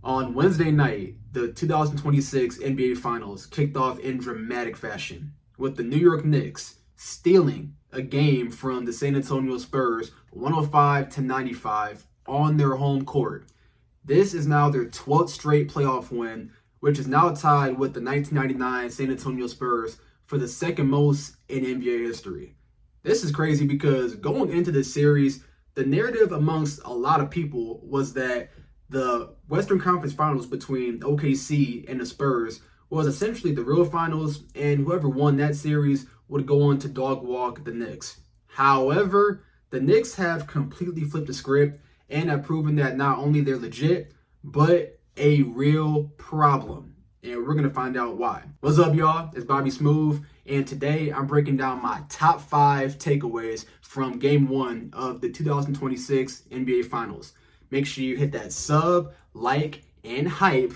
On Wednesday night, the 2026 NBA Finals kicked off in dramatic fashion, with the New York Knicks stealing a game from the San Antonio Spurs 105 to 95 on their home court. This is now their 12th straight playoff win, which is now tied with the 1999 San Antonio Spurs for the second most in NBA history. This is crazy because going into this series, the narrative amongst a lot of people was that the Western Conference Finals between OKC and the Spurs was essentially the real finals, and whoever won that series would go on to dog walk the Knicks. However, the Knicks have completely flipped the script and have proven that not only they're legit, but a real problem. And we're going to find out why. What's up, y'all? It's Bobby Smooth, and today I'm breaking down my top 5 takeaways from Game 1 of the 2026 NBA Finals. Make sure you hit that sub, like, and hype,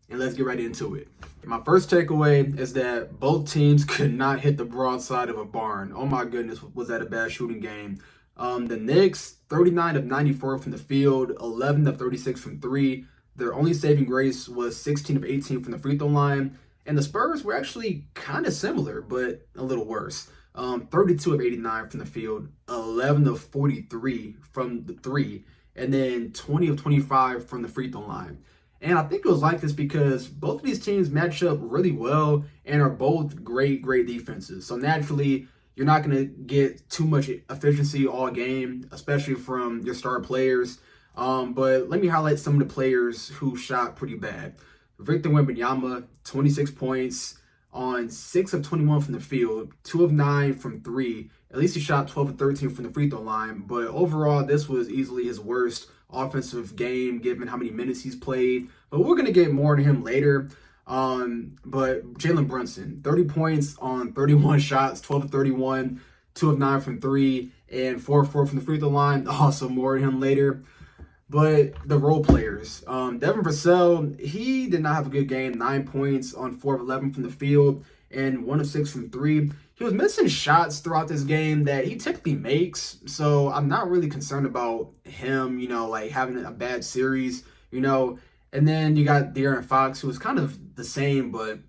and let's get right into it. My first takeaway is that both teams could not hit the broadside of a barn. Oh my goodness, was that a bad shooting game. The Knicks, 39 of 94 from the field, 11 of 36 from 3. Their only saving grace was 16 of 18 from the free throw line. And the Spurs were actually kind of similar, but a little worse. 32 of 89 from the field, 11 of 43 from the 3, and then 20 of 25 from the free throw line. And I think it was like this because both of these teams match up really well and are both great defenses. So naturally, you're not going to get too much efficiency all game, especially from your star players. But let me highlight some of the players who shot pretty bad. Victor Wembanyama, 26 points on 6 of 21 from the field, 2 of 9 from 3. At least he shot 12 of 13 from the free throw line. But overall, this was easily his worst offensive game given how many minutes he's played. But we're going to get more to him later. But Jalen Brunson, 30 points on 31 shots, 12 of 31, 2 of 9 from 3, and 4 of 4 from the free throw line. Also more to him later. But the role players, Devin Vassell, he did not have a good game. 9 points on 4 of 11 from the field and 1 of 6 from 3. He was missing shots throughout this game that he typically makes. So I'm not really concerned about him, like having a bad series, And then you got De'Aaron Fox, who was kind of the same, but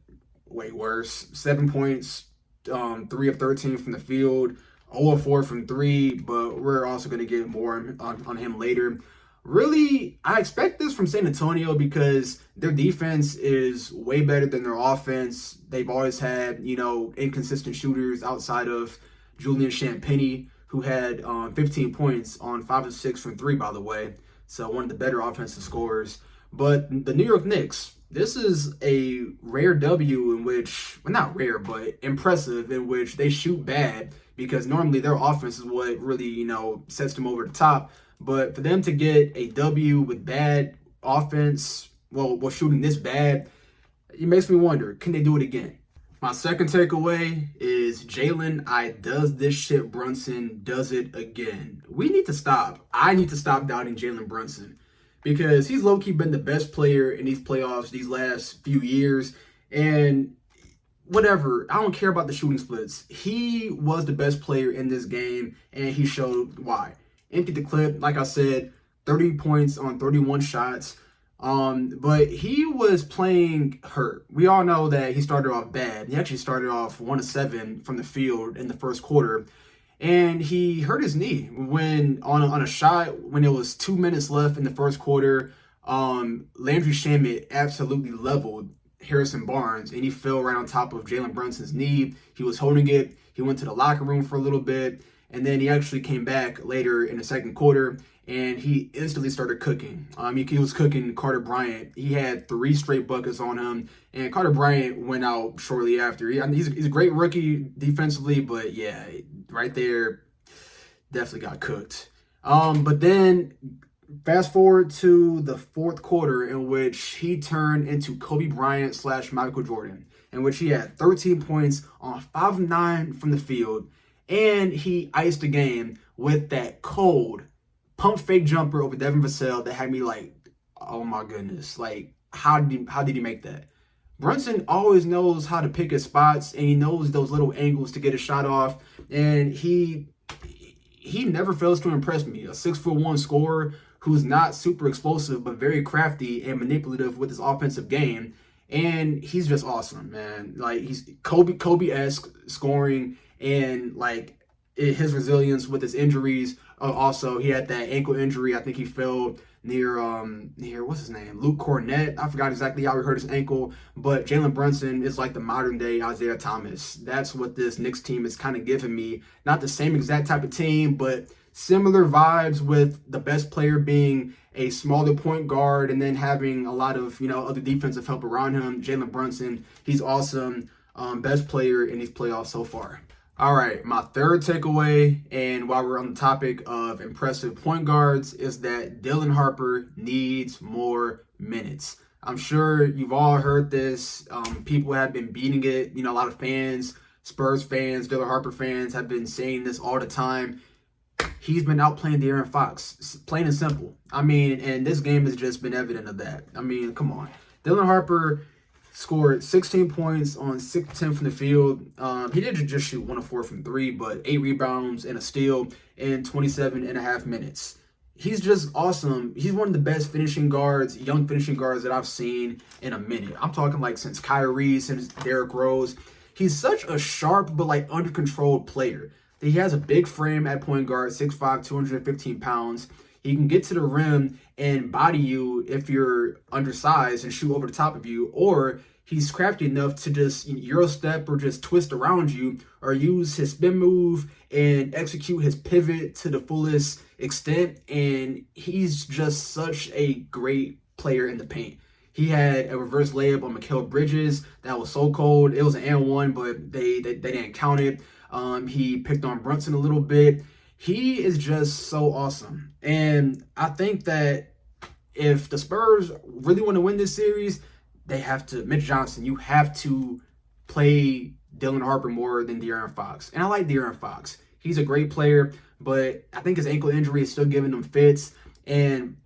way worse. 7 points, 3 of 13 from the field, 0 of 4 from 3, but we're also going to get more on him later. Really, I expect this from San Antonio because their defense is way better than their offense. They've always had, inconsistent shooters outside of Julian Champagnie, who had 15 points on 5 of 6 from 3, by the way. So one of the better offensive scorers. But the New York Knicks, this is a rare W in which, well, not rare, but impressive in which they shoot bad because normally their offense is what really, sets them over the top. But for them to get a W with bad offense, well, shooting this bad, it makes me wonder, can they do it again? My second takeaway is Jalen, does this shit, Brunson does it again. We need to stop. I need to stop doubting Jalen Brunson because he's low-key been the best player in these playoffs these last few years. And whatever, I don't care about the shooting splits. He was the best player in this game, and he showed why. Emptied the clip, like I said, 30 points on 31 shots. But he was playing hurt. We all know that he started off bad. He actually started off 1 of 7 from the field in the first quarter. And he hurt his knee when on a shot when it was 2 minutes left in the first quarter. Landry Shamet absolutely leveled Harrison Barnes, and he fell right on top of Jalen Brunson's knee. He was holding it. He went to the locker room for a little bit. And then he actually came back later in the second quarter, and he instantly started cooking. He was cooking Carter Bryant. He had 3 straight buckets on him, and Carter Bryant went out shortly after. He's a great rookie defensively, but yeah, right there, definitely got cooked. But then fast forward to the fourth quarter in which he turned into Kobe Bryant / Michael Jordan, in which he had 13 points on 5 of 9 from the field. And he iced the game with that cold pump fake jumper over Devin Vassell that had me like, oh my goodness, like how did he make that? Brunson always knows how to pick his spots, and he knows those little angles to get a shot off, and he never fails to impress me. A 6'1" scorer who's not super explosive, but very crafty and manipulative with his offensive game. And he's just awesome, man. Like, he's Kobe-esque scoring, and like his resilience with his injuries. Also, he had that ankle injury. I think he fell near what's his name, Luke Cornett. I forgot exactly how he hurt his ankle, but Jalen Brunson is like the modern day Isaiah Thomas. That's what this Knicks team is kind of giving me. Not the same exact type of team, but similar vibes, with the best player being a smaller point guard and then having a lot of other defensive help around him. Jalen Brunson, he's awesome. Best player in these playoffs so far. All right, my third takeaway, and while we're on the topic of impressive point guards, is that Dylan Harper needs more minutes. I'm sure you've all heard this. People have been beating it. A lot of fans, Spurs fans, Dylan Harper fans have been saying this all the time. He's been outplaying De'Aaron Fox, plain and simple. And this game has just been evident of that. Come on. Dylan Harper scored 16 points on 6-10 from the field. He did just shoot 1 of 4 from 3, but 8 rebounds and a steal in 27 and a half minutes. He's just awesome. He's one of the best young finishing guards that I've seen in a minute. I'm talking like since Kyrie, since Derrick Rose. He's such a sharp but like under-controlled player. He has a big frame at point guard, 6'5", 215 pounds. He can get to the rim and body you if you're undersized and shoot over the top of you, or he's crafty enough to just Euro step or just twist around you, or use his spin move and execute his pivot to the fullest extent. And he's just such a great player in the paint. He had a reverse layup on Mikal Bridges that was so cold. It was an and one, but they didn't count it. He picked on Brunson a little bit. He is just so awesome. And I think that if the Spurs really want to win this series, they have to, Mitch Johnson, you have to play Dylan Harper more than De'Aaron Fox. And I like De'Aaron Fox. He's a great player, but I think his ankle injury is still giving him fits. And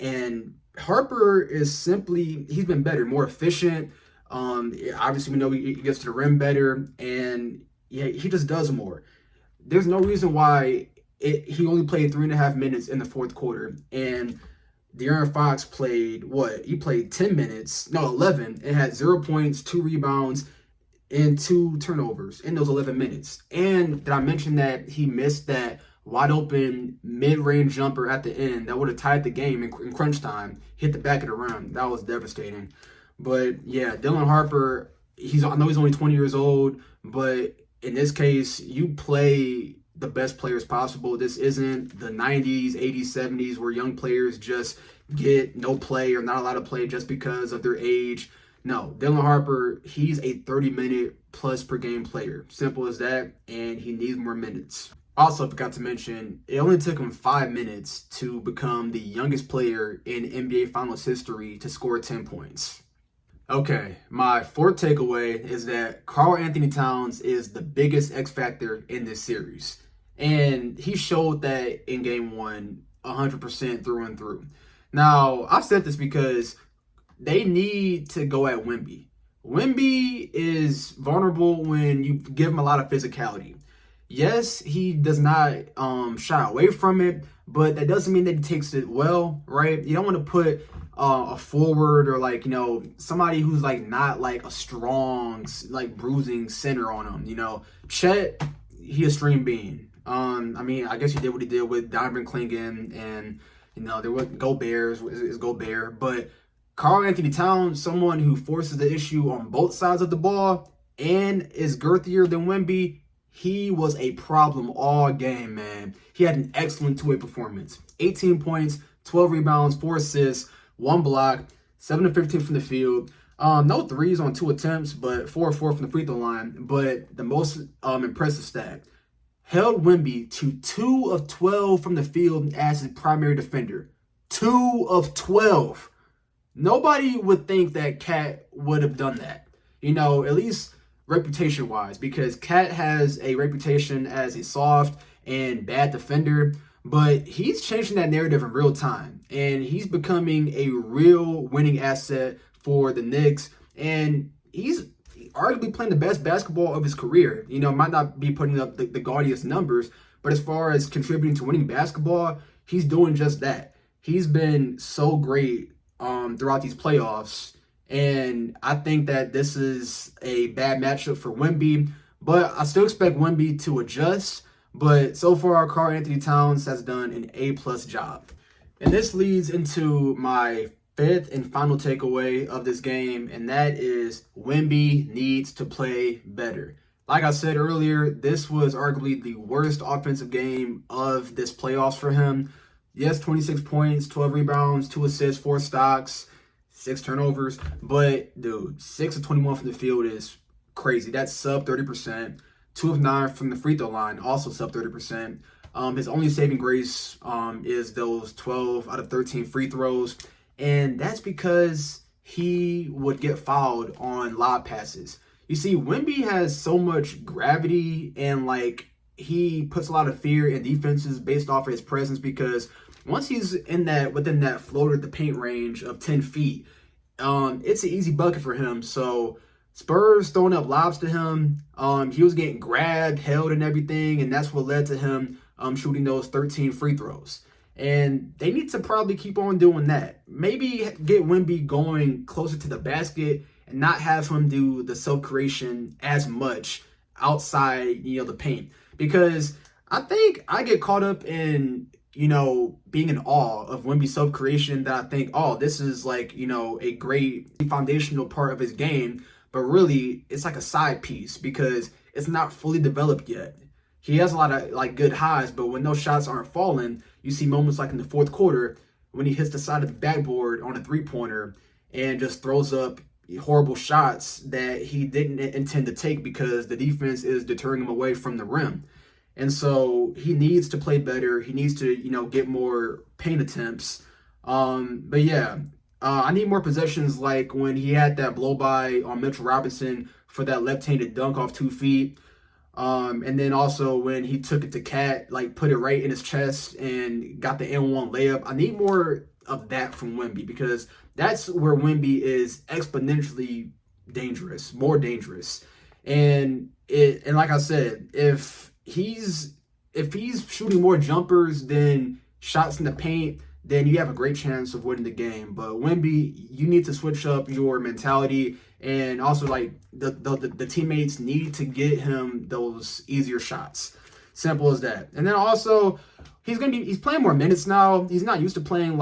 Harper is he's been better, more efficient. Obviously, we know he gets to the rim better, and yeah, he just does more. There's no reason why he only played 3.5 minutes in the fourth quarter, and De'Aaron Fox played 10 minutes, no, 11, and had 0 points, 2 rebounds, and 2 turnovers in those 11 minutes. And did I mention that he missed that wide open mid-range jumper at the end that would have tied the game in crunch time, hit the back of the rim? That was devastating. But yeah, Dylan Harper, I know he's only 20 years old, but in this case, you play the best players possible. This isn't the 90s, 80s, 70s where young players just get no play or not allowed to play just because of their age. No, Dylan Harper, he's a 30-minute plus per game player. Simple as that, and he needs more minutes. Also, forgot to mention, it only took him 5 minutes to become the youngest player in NBA Finals history to score 10 points. Okay, my fourth takeaway is that Karl-Anthony Towns is the biggest X factor in this series. And he showed that in game 1, 100% through and through. Now, I said this because they need to go at Wemby. Wemby is vulnerable when you give him a lot of physicality. Yes, he does not shy away from it, but that doesn't mean that he takes it well, right? You don't want to put a forward or somebody who's not a strong bruising center on him. Chet, he a stream bean. I guess he did what he did with Donovan Clingan, and there was Gobert is Gobert, but Karl-Anthony Towns, someone who forces the issue on both sides of the ball and is girthier than Wemby. He was a problem all game, man. He had an excellent two-way performance. 18 points, 12 rebounds, 4 assists, 1 block, 7 of 15 from the field. No threes on 2 attempts, but 4 of 4 from the free throw line. But the most impressive stat, held Wemby to 2 of 12 from the field as his primary defender. 2 of 12. Nobody would think that Cat would have done that. At least reputation-wise, because Cat has a reputation as a soft and bad defender, but he's changing that narrative in real time, and he's becoming a real winning asset for the Knicks, and he's arguably playing the best basketball of his career. Might not be putting up the gaudiest numbers, but as far as contributing to winning basketball, he's doing just that. he's been so great throughout these playoffs. And I think that this is a bad matchup for Wemby, but I still expect Wemby to adjust. But so far, Karl-Anthony Towns has done an A-plus job. And this leads into my fifth and final takeaway of this game, and that is Wemby needs to play better. Like I said earlier, this was arguably the worst offensive game of this playoffs for him. Yes, 26 points, 12 rebounds, 2 assists, 4 stocks, 6 turnovers. But, dude, 6 of 21 from the field is crazy. That's sub 30%. 2 of 9 from the free throw line, also sub 30%. His only saving grace is those 12 out of 13 free throws. And that's because he would get fouled on lob passes. You see, Wemby has so much gravity and he puts a lot of fear in defenses based off of his presence, because once he's within that floater at the paint range of 10 feet, it's an easy bucket for him. So Spurs throwing up lobs to him. He was getting grabbed, held, and everything, and that's what led to him shooting those 13 free throws. And they need to probably keep on doing that. Maybe get Wemby going closer to the basket and not have him do the self-creation as much outside, the paint. Because I think I get caught up in, being in awe of Wemby's self-creation, that I think, oh, this is a great foundational part of his game. But really, it's like a side piece because it's not fully developed yet. He has a lot of good highs, but when those shots aren't falling, you see moments like in the fourth quarter when he hits the side of the backboard on a three-pointer and just throws up horrible shots that he didn't intend to take because the defense is deterring him away from the rim. And so he needs to play better. He needs to, get more paint attempts. But yeah, I need more possessions like when he had that blow-by on Mitchell Robinson for that left-handed dunk off 2 feet. And then also when he took it to Cat, put it right in his chest and got the N1 layup. I need more of that from Wemby because that's where Wemby is exponentially dangerous, more dangerous. And like I said, if he's shooting more jumpers than shots in the paint, then you have a great chance of winning the game. But Wemby, you need to switch up your mentality. And also, the teammates need to get him those easier shots. Simple as that. And then also, he's playing more minutes now. He's not used to playing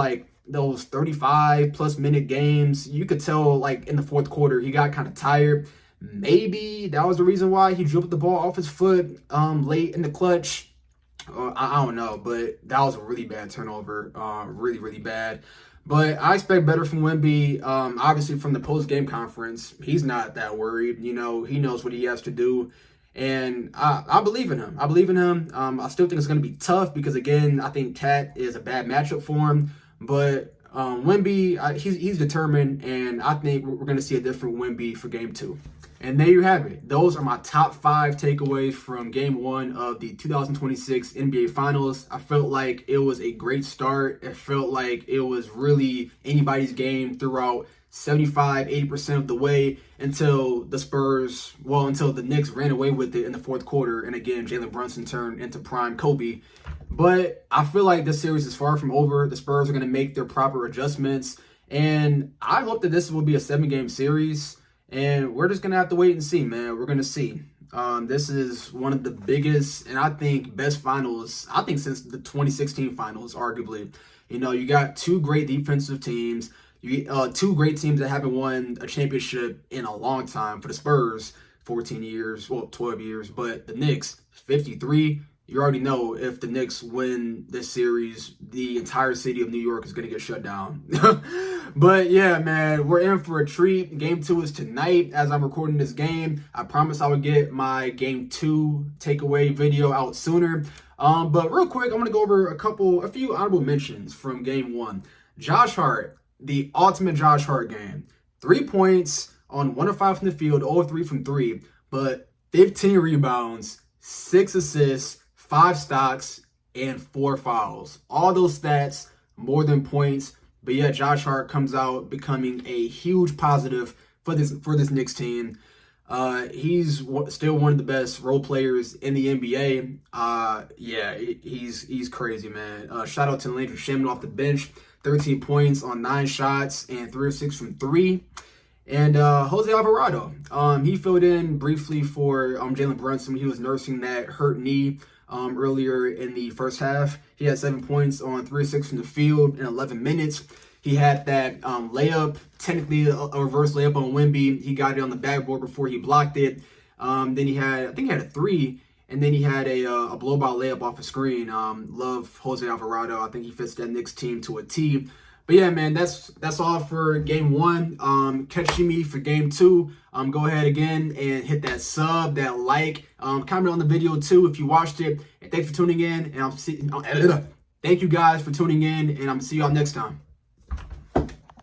those 35+ minute games. You could tell in the fourth quarter he got kind of tired. Maybe that was the reason why he dribbled the ball off his foot late in the clutch. I don't know, but that was a really bad turnover. Really, really bad. But I expect better from Wemby. Obviously, from the post-game conference, he's not that worried. He knows what he has to do. And I believe in him. I still think it's going to be tough because, again, I think Cat is a bad matchup for him. But Wemby, he's determined, and I think we're going to see a different Wemby for Game 2. And there you have it. Those are my top 5 takeaways from Game 1 of the 2026 NBA Finals. I felt like it was a great start. It felt like it was really anybody's game throughout 75-80% of the way until the Knicks ran away with it in the fourth quarter. And again, Jalen Brunson turned into prime Kobe. But I feel like this series is far from over. The Spurs are going to make their proper adjustments. And I hope that this will be a 7-game series. And we're just going to have to wait and see, man. We're going to see. This is one of the biggest and I think best finals, since the 2016 finals, arguably. You got 2 great defensive teams. 2 great teams that haven't won a championship in a long time. For the Spurs, 14 years, 12 years. But the Knicks, 53. You already know if the Knicks win this series, the entire city of New York is going to get shut down. But yeah, man, we're in for a treat. Game 2 is tonight as I'm recording this game. I promise I would get my Game 2 takeaway video out sooner. But real quick, I'm going to go over a few honorable mentions from Game 1. Josh Hart, the ultimate Josh Hart game. 3 points on 1 of 5 from the field, 0 of 3 from 3, but 15 rebounds, 6 assists, 5 stocks, and 4 fouls. All those stats, more than points. But yeah, Josh Hart comes out becoming a huge positive for this Knicks team. He's still one of the best role players in the NBA. Yeah, he's crazy, man. Shout out to Landry Shaman off the bench. 13 points on 9 shots and 3 of 6 from 3. And Jose Alvarado, he filled in briefly for Jalen Brunson. He was nursing that hurt knee earlier in the first half. He had 7 points on 3 of 6 from the field in 11 minutes. He had that layup, technically a reverse layup on Wemby. He got it on the backboard before he blocked it. Then he had, I think he had a 3, and then he had a blow-by layup off a screen. Love Jose Alvarado. I think he fits that Knicks team to a T. But yeah, man, that's all for game 1. Catch me for game 2. Go ahead again and hit that sub, that like, comment on the video too if you watched it. And thanks for tuning in. And thank you guys for tuning in, and I'm gonna see y'all next time.